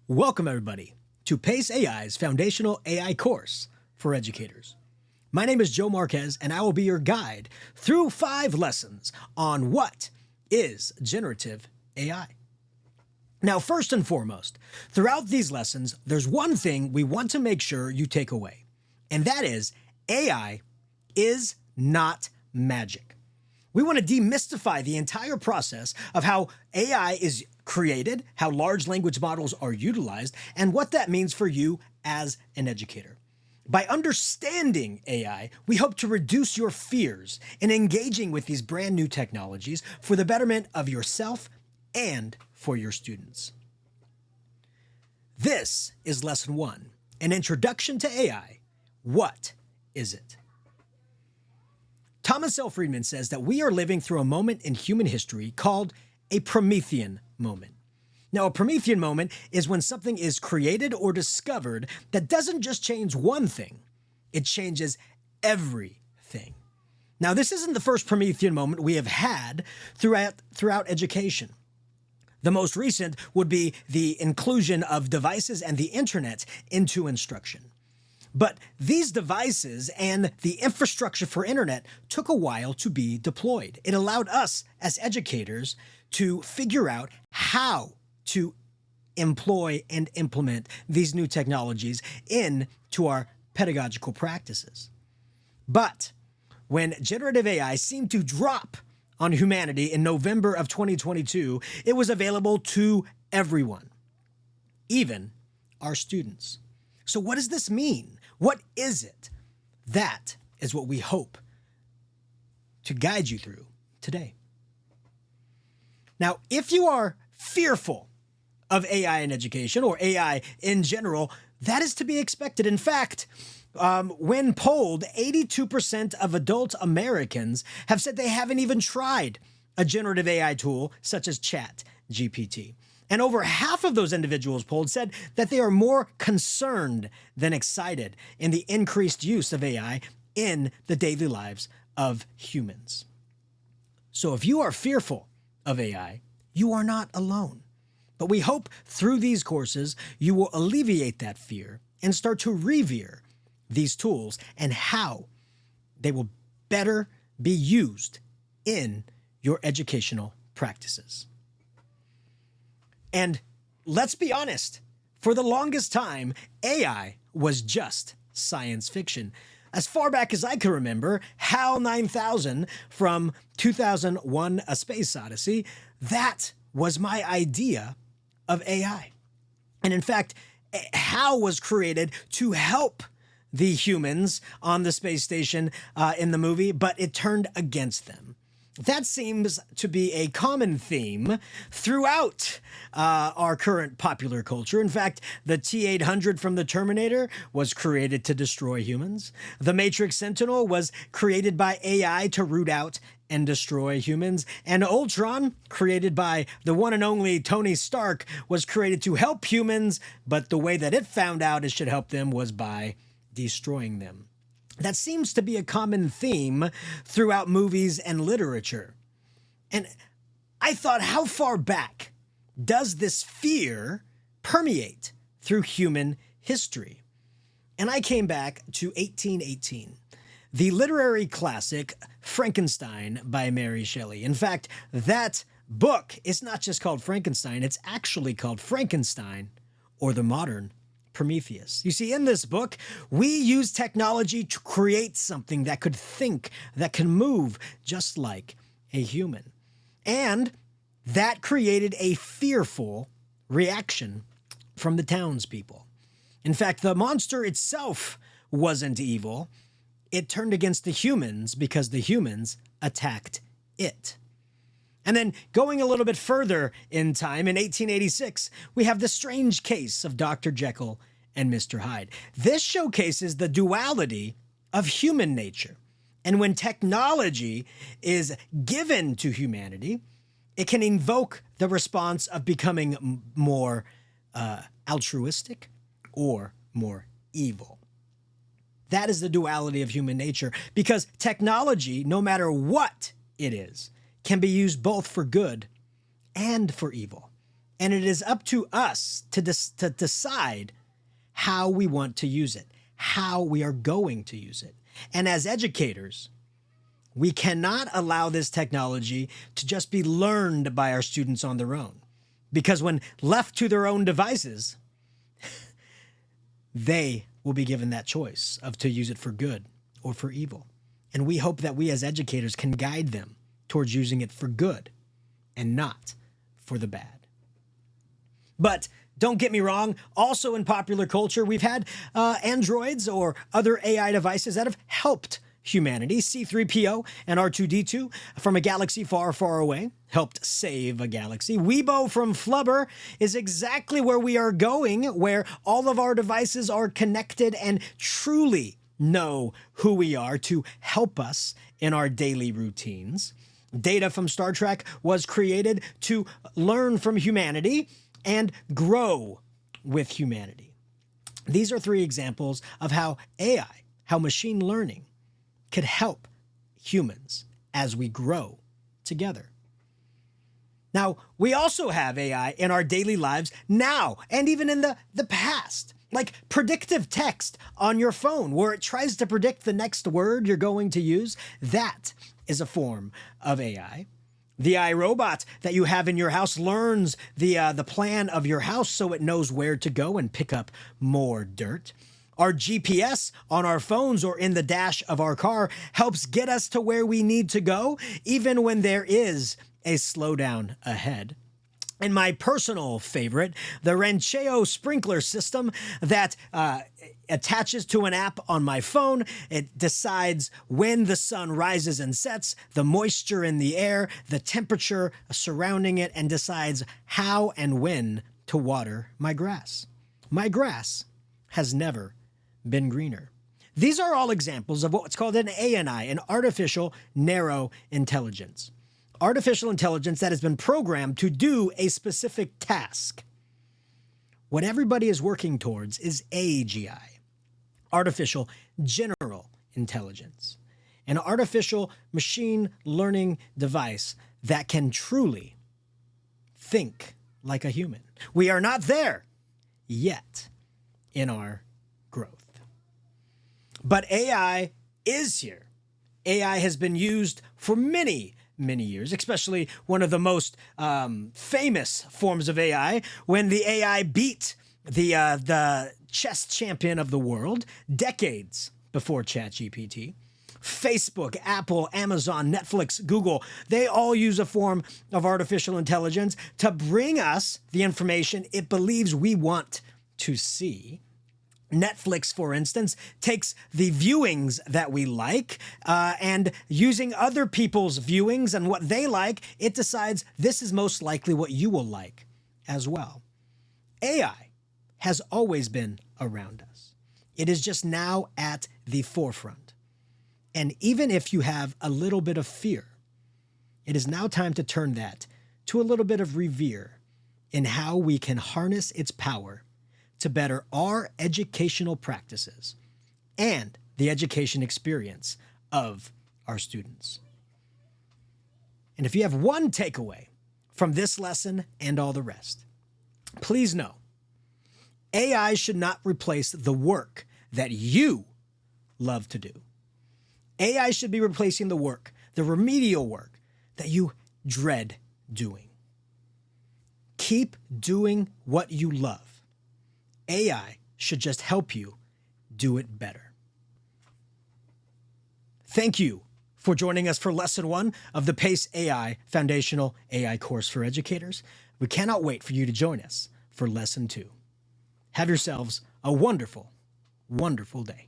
Welcome, everybody, to PACE AI's Foundational AI course for educators. My name is Joe Marquez, and I will be your guide through 5 lessons on what is generative AI. Now, first and foremost, throughout these lessons, there's one thing we want to make sure you take away, and that is AI is not magic. We want to demystify the entire process of how AI is created, how large language models are utilized, and what that means for you as an educator. By understanding AI, we hope to reduce your fears in engaging with these brand new technologies for the betterment of yourself and for your students. This is Lesson 1, an introduction to AI. What is it? Thomas L. Friedman says that we are living through a moment in human history called a Promethean moment. Now, a Promethean moment is when something is created or discovered that doesn't just change one thing, it changes everything. Now, this isn't the first Promethean moment we have had throughout education. The most recent would be the inclusion of devices and the internet into instruction. But these devices and the infrastructure for internet took a while to be deployed. It allowed us as educators to figure out how to employ and implement these new technologies into our pedagogical practices. But when generative AI seemed to drop on humanity in November of 2022, it was available to everyone, even our students. So what does this mean? What is it? That is what we hope to guide you through today. Now, if you are fearful of AI in education or AI in general, that is to be expected. In fact, when polled, 82% of adult Americans have said they haven't even tried a generative AI tool such as ChatGPT. And over half of those individuals polled said that they are more concerned than excited in the increased use of AI in the daily lives of humans. So if you are fearful of AI, you are not alone. But we hope through these courses, you will alleviate that fear and start to revere these tools and how they will better be used in your educational practices. And let's be honest, for the longest time, AI was just science fiction. As far back as I can remember, HAL 9000 from 2001: A Space Odyssey, that was my idea of AI. And in fact, HAL was created to help the humans on the space station in the movie, but it turned against them. That seems to be a common theme throughout our current popular culture. In fact, the T-800 from the Terminator was created to destroy humans. The Matrix Sentinel was created by AI to root out and destroy humans. And Ultron, created by the one and only Tony Stark, was created to help humans, but the way that it found out it should help them was by destroying them. That seems to be a common theme throughout movies and literature. And I thought, how far back does this fear permeate through human history? And I came back to 1818, the literary classic Frankenstein by Mary Shelley. In fact, that book is not just called Frankenstein, it's actually called Frankenstein, or the Modern Prometheus. You see, in this book, we use technology to create something that could think, that can move just like a human. And that created a fearful reaction from the townspeople. In fact, the monster itself wasn't evil. It turned against the humans because the humans attacked it. And then going a little bit further in time, in 1886, we have the strange case of Dr. Jekyll and Mr. Hyde. This showcases the duality of human nature. And when technology is given to humanity, it can invoke the response of becoming more altruistic or more evil. That is the duality of human nature, because technology, no matter what it is, can be used both for good and for evil. And it is up to us to decide how we want to use it, how we are going to use it. And as educators, we cannot allow this technology to just be learned by our students on their own. Because when left to their own devices, they will be given that choice of to use it for good or for evil. And we hope that we as educators can guide them towards using it for good and not for the bad. But don't get me wrong, also in popular culture, we've had androids or other AI devices that have helped humanity. C-3PO and R2-D2 from a galaxy far, far away helped save a galaxy. Weibo from Flubber is exactly where we are going, where all of our devices are connected and truly know who we are to help us in our daily routines. Data from Star Trek was created to learn from humanity and grow with humanity. These are three examples of how AI, how machine learning could help humans as we grow together. Now, we also have AI in our daily lives now and even in the past, like predictive text on your phone where it tries to predict the next word you're going to use. That is a form of AI. The iRobot that you have in your house learns the plan of your house so it knows where to go and pick up more dirt. Our GPS on our phones or in the dash of our car helps get us to where we need to go, even when there is a slowdown ahead. And my personal favorite, the Rancheo sprinkler system that attaches to an app on my phone. It decides when the sun rises and sets, the moisture in the air, the temperature surrounding it, and decides how and when to water my grass. My grass has never been greener. These are all examples of what's called an ANI, an artificial narrow intelligence. Artificial intelligence that has been programmed to do a specific task. What everybody is working towards is AGI, artificial general intelligence, an artificial machine learning device that can truly think like a human. We are not there yet in our growth. But AI is here. AI has been used for many years, especially one of the most famous forms of AI, when the AI beat the chess champion of the world decades before ChatGPT. Facebook, Apple, Amazon, Netflix, Google, they all use a form of artificial intelligence to bring us the information it believes we want to see. Netflix, for instance, takes the viewings that we like and using other people's viewings and what they like, it decides this is most likely what you will like as well. AI has always been around us. It is just now at the forefront. And even if you have a little bit of fear, it is now time to turn that to a little bit of revere in how we can harness its power to better our educational practices and the education experience of our students. And if you have one takeaway from this lesson and all the rest, please know AI should not replace the work that you love to do. AI should be replacing the work, the remedial work that you dread doing. Keep doing what you love. AI should just help you do it better. Thank you for joining us for Lesson 1 of the PACE AI Foundational AI course for educators. We cannot wait for you to join us for Lesson 2. Have yourselves a wonderful, wonderful day.